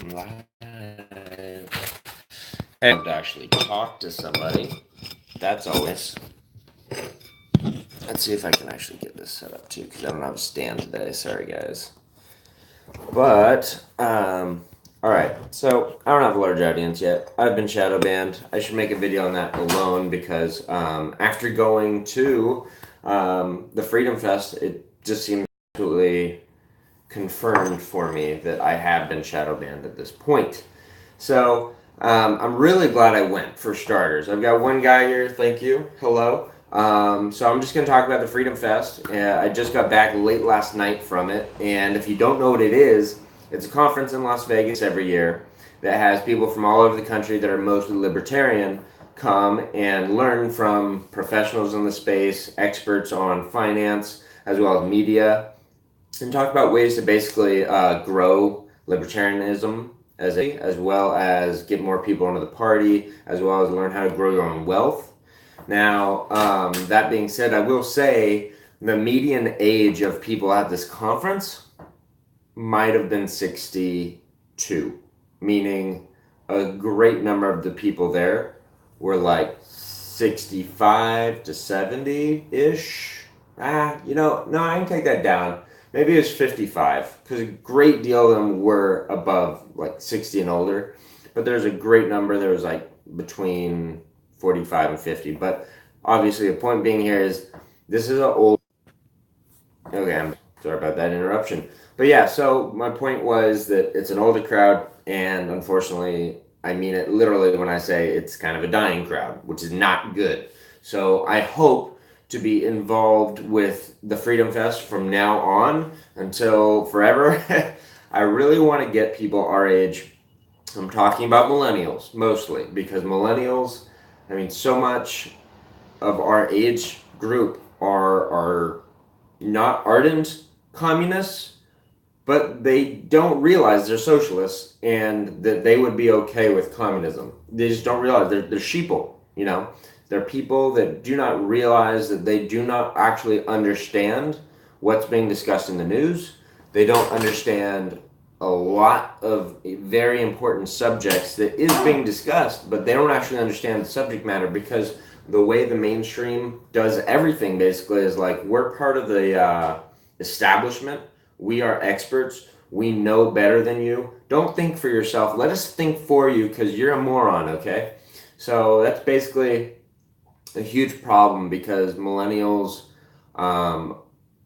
live. And actually talk to somebody. That's always. Let's see if I can actually get this set up too, because I don't have a stand today. Sorry, guys. But, all right. So I don't have a large audience yet. I've been shadow banned. I should make a video on that alone because after going to the Freedomfest, it just seemed absolutely confirmed for me that I have been shadow banned at this point. So I'm really glad I went, for starters. I've got one guy here. Thank you. Hello. So I'm just going to talk about the Freedom Fest. I just got back late last night from it. And if you don't know what it is, it's a conference in Las Vegas every year that has people from all over the country that are mostly libertarian come and learn from professionals in the space, experts on finance, as well as media, and talk about ways to basically grow libertarianism as well as get more people into the party, as well as learn how to grow your own wealth. Now, that being said, I will say the median age of people at this conference might have been 62, meaning a great number of the people there were like 65 to 70-ish. No, I can take that down. Maybe it was 55, because a great deal of them were above like 60 and older. But there's a great number. There was like between 45 and 50. But obviously the point being here is this is an old... Okay, I'm sorry about that interruption. But yeah, so my point was that it's an older crowd, and unfortunately, I mean it literally when I say it's kind of a dying crowd, which is not good. So I hope to be involved with the Freedom Fest from now on until forever. I really want to get people our age. I'm talking about millennials mostly, because millennials, I mean, so much of our age group are not ardent communists, but they don't realize they're socialists and that they would be okay with communism. They just don't realize they're sheeple, They're people that do not realize that they do not actually understand what's being discussed in the news. They don't understand a lot of very important subjects that is being discussed, but they don't actually understand the subject matter, because the way the mainstream does everything basically is like, we're part of the establishment. We are experts. We know better than you. Don't think for yourself. Let us think for you, because you're a moron, okay? So that's basically a huge problem, because millennials,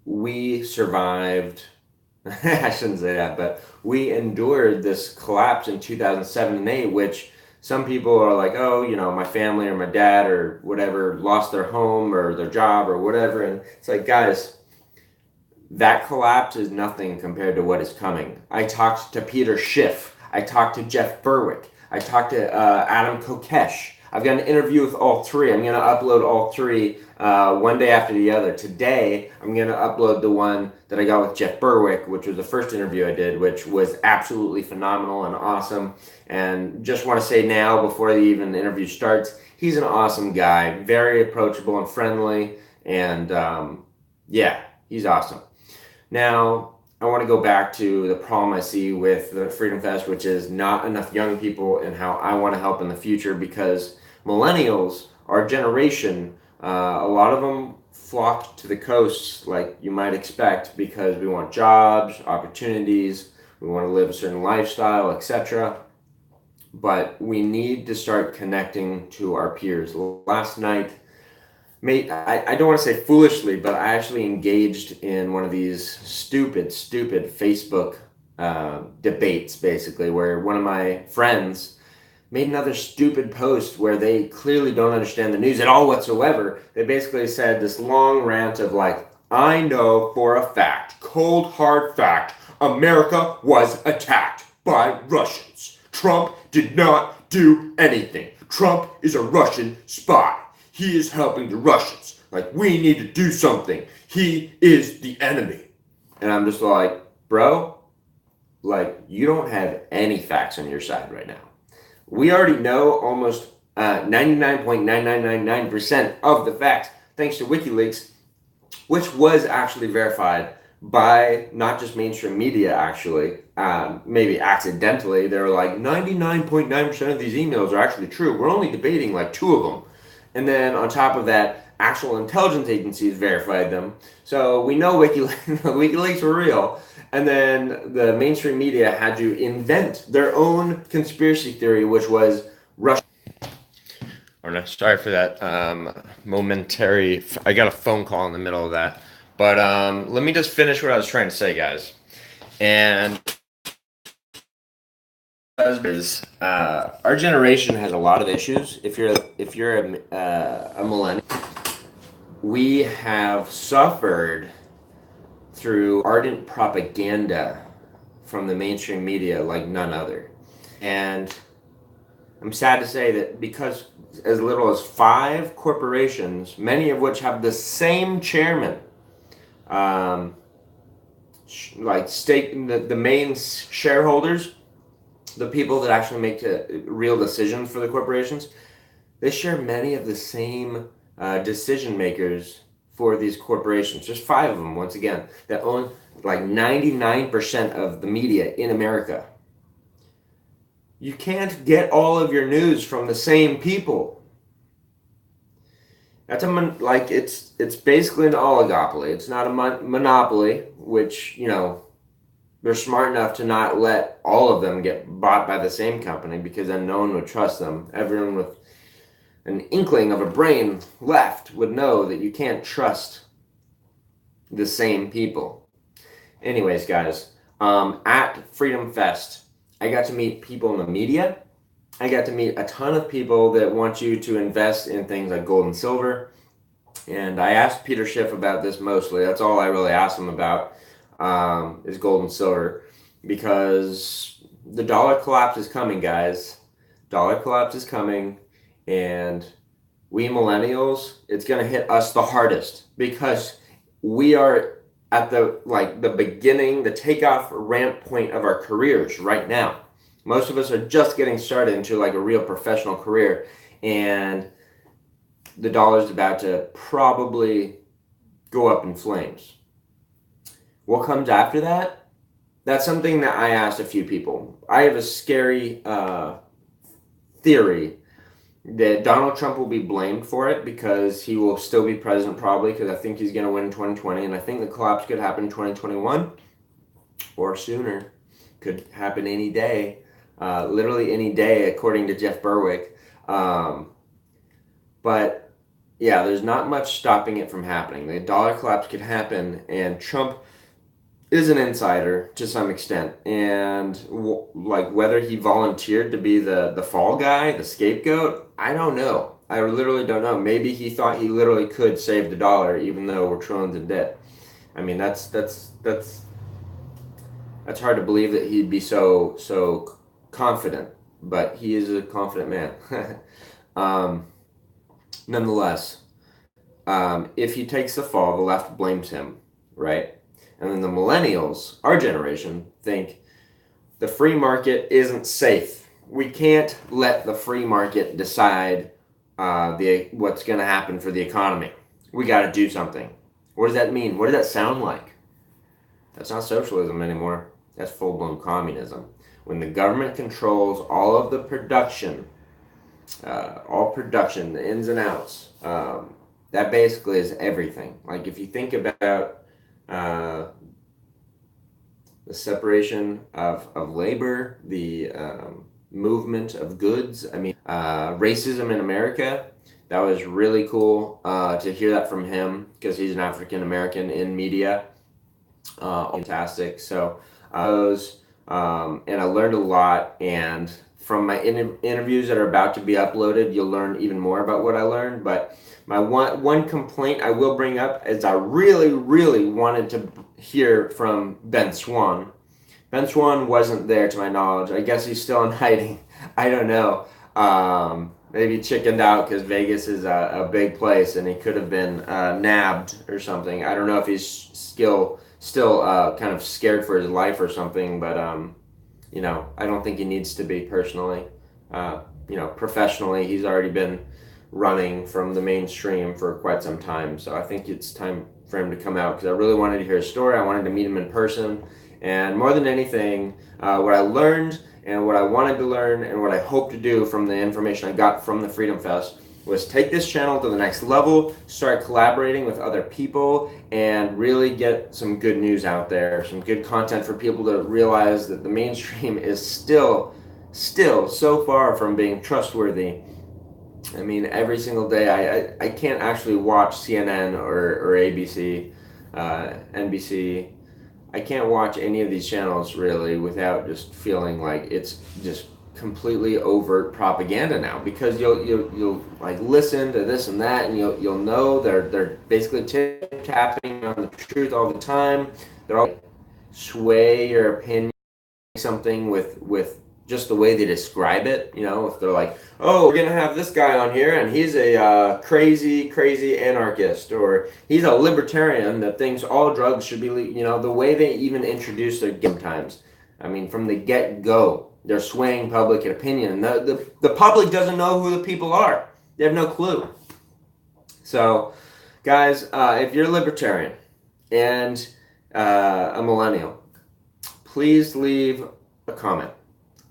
we survived. I shouldn't say that, but we endured this collapse in 2007 and 8, which some people are like, oh, my family or my dad or whatever lost their home or their job or whatever. And it's like, guys, that collapse is nothing compared to what is coming. I talked to Peter Schiff. I talked to Jeff Berwick. I talked to Adam Kokesh. I've got an interview with all three. I'm going to upload all three one day after the other. Today, I'm going to upload the one that I got with Jeff Berwick, which was the first interview I did, which was absolutely phenomenal and awesome. And just want to say now, before the interview starts, he's an awesome guy, very approachable and friendly, and yeah, he's awesome. Now, I want to go back to the problem I see with the Freedom Fest, which is not enough young people, and how I want to help in the future, because millennials, our generation, a lot of them flock to the coasts like you might expect, because we want jobs, opportunities, we want to live a certain lifestyle, etc. But we need to start connecting to our peers. Last night, I don't want to say foolishly, but I actually engaged in one of these stupid Facebook debates, basically, where one of my friends made another stupid post where they clearly don't understand the news at all whatsoever. They basically said this long rant of like, I know for a fact, cold hard fact, America was attacked by Russians. Trump did not do anything. Trump is a Russian spy. He is helping the Russians. Like, we need to do something. He is the enemy. And I'm just like, bro, like, you don't have any facts on your side right now. We already know almost 99.9999% of the facts, thanks to WikiLeaks, which was actually verified by not just mainstream media, actually, maybe accidentally. They're like 99.9% of these emails are actually true. We're only debating like 2 of them. And then on top of that, actual intelligence agencies verified them. So we know WikiLeaks were real. And then the mainstream media had to invent their own conspiracy theory, which was Russia. Or no, sorry for that momentary. I got a phone call in the middle of that. But let me just finish what I was trying to say, guys. And our generation has a lot of issues. If you're a millennial, we have suffered through ardent propaganda from the mainstream media like none other. And I'm sad to say that because as little as 5 corporations, many of which have the same chairman, like the main shareholders, the people that actually make real decisions for the corporations, they share many of the same decision makers for these corporations. Just 5 of them, once again, that own like 99% of the media in America. You can't get all of your news from the same people. That's it's basically an oligopoly. It's not a monopoly, which, they're smart enough to not let all of them get bought by the same company, because then no one would trust them. Everyone with an inkling of a brain left would know that you can't trust the same people. Anyways, guys, at Freedomfest, I got to meet people in the media. I got to meet a ton of people that want you to invest in things like gold and silver. And I asked Peter Schiff about this mostly. That's all I really asked him about, is gold and silver. Because the dollar collapse is coming, guys. Dollar collapse is coming. And we millennials, it's going to hit us the hardest. Because we are at the beginning, the takeoff ramp point of our careers right now. Most of us are just getting started into like a real professional career, and the dollar's about to probably go up in flames. What comes after that? That's something that I asked a few people. I have a scary theory that Donald Trump will be blamed for it, because he will still be president probably, because I think he's going to win in 2020, and I think the collapse could happen in 2021 or sooner. Could happen any day. Literally any day, according to Jeff Berwick. But yeah, there's not much stopping it from happening. The dollar collapse could happen, and Trump is an insider to some extent. And whether he volunteered to be the fall guy, the scapegoat, I don't know. I literally don't know. Maybe he thought he literally could save the dollar, even though we're trillions in debt. I mean, that's hard to believe that he'd be so confident, but he is a confident man. Nonetheless, if he takes the fall, the left blames him, right? And then the millennials, our generation, think the free market isn't safe. We can't let the free market decide what's going to happen for the economy. We got to do something. What does that mean? What does that sound like? That's not socialism anymore. That's full-blown communism. When the government controls all of the production, the ins and outs, that basically is everything. Like if you think about the separation of labor, the movement of goods, racism in America, that was really cool to hear that from him, because he's an African American in media. Fantastic. So and I learned a lot, and from my interviews that are about to be uploaded, you'll learn even more about what I learned. But my one complaint I will bring up is I really, really wanted to hear from Ben Swan. Ben Swan wasn't there to my knowledge. I guess he's still in hiding. I don't know. Maybe chickened out because Vegas is a big place and he could have been nabbed or something. I don't know if he's still kind of scared for his life or something, but I don't think he needs to be personally. Professionally, he's already been running from the mainstream for quite some time. So I think it's time for him to come out, because I really wanted to hear his story. I wanted to meet him in person. And more than anything, what I learned and what I wanted to learn and what I hope to do from the information I got from the Freedom Fest was take this channel to the next level, start collaborating with other people, and really get some good news out there, some good content for people to realize that the mainstream is still so far from being trustworthy. I mean, every single day, I can't actually watch CNN or ABC, NBC. I can't watch any of these channels really without just feeling like it's just completely overt propaganda now, because you'll like listen to this and that, and you'll know they're basically tip-tapping on the truth all the time. They're all sway your opinion something with just the way they describe it. You know, if they're like, oh, we're gonna have this guy on here and he's a crazy anarchist, or he's a libertarian that thinks all drugs should be, you know, the way they even introduce their sometimes. I mean, from the get-go, they're swaying public opinion. The public doesn't know who the people are. They have no clue. So, guys, if you're a libertarian and a millennial, please leave a comment.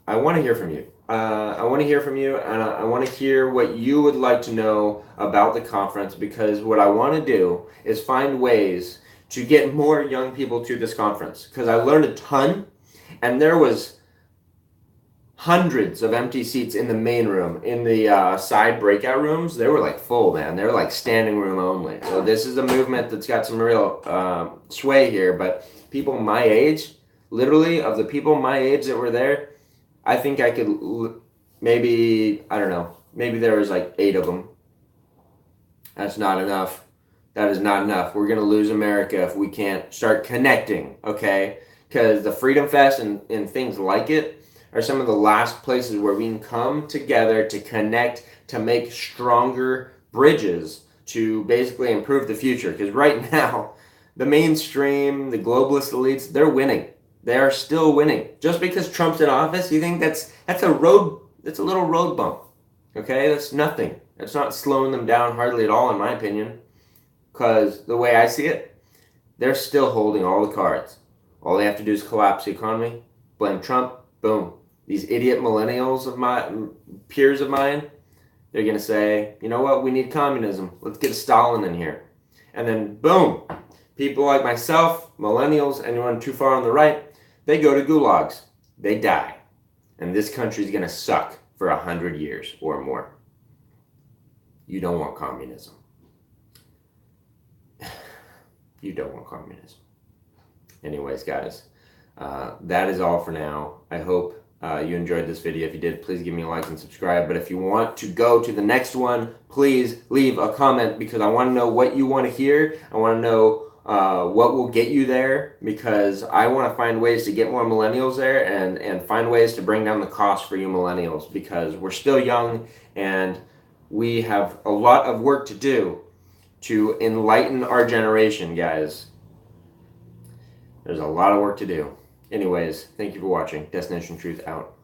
I want to hear from you. I want to hear from you, and I want to hear what you would like to know about the conference, because what I want to do is find ways to get more young people to this conference, because I learned a ton, and there was hundreds of empty seats in the main room. In the side breakout rooms, they were like full, man. They were like standing room only. So this is a movement that's got some real sway here, but people my age, literally, of the people my age that were there, I think I could maybe, I don't know, maybe there was like 8 of them. That's not enough. That is not enough. We're going to lose America if we can't start connecting, okay? Because the Freedom Fest and things like it are some of the last places where we can come together to connect, to make stronger bridges to basically improve the future. Because right now, the mainstream, the globalist elites, they're winning. They are still winning. Just because Trump's in office, you think that's a little road bump. Okay, that's nothing. It's not slowing them down hardly at all, in my opinion. Because the way I see it, they're still holding all the cards. All they have to do is collapse the economy, blame Trump, boom. These idiot millennials of my peers of mine, they're gonna say, you know what, we need communism. Let's get Stalin in here. And then boom, people like myself, millennials, anyone too far on the right, they go to gulags. They die. And this country's going to suck for 100 years or more. You don't want communism. You don't want communism. Anyways, guys, that is all for now. I hope you enjoyed this video. If you did, please give me a like and subscribe. But if you want to go to the next one, please leave a comment, because I want to know what you want to hear. I want to know what will get you there, because I want to find ways to get more millennials there, and find ways to bring down the cost for you millennials, because we're still young and we have a lot of work to do to enlighten our generation, guys. There's a lot of work to do. Anyways, thank you for watching. Destination Truth out.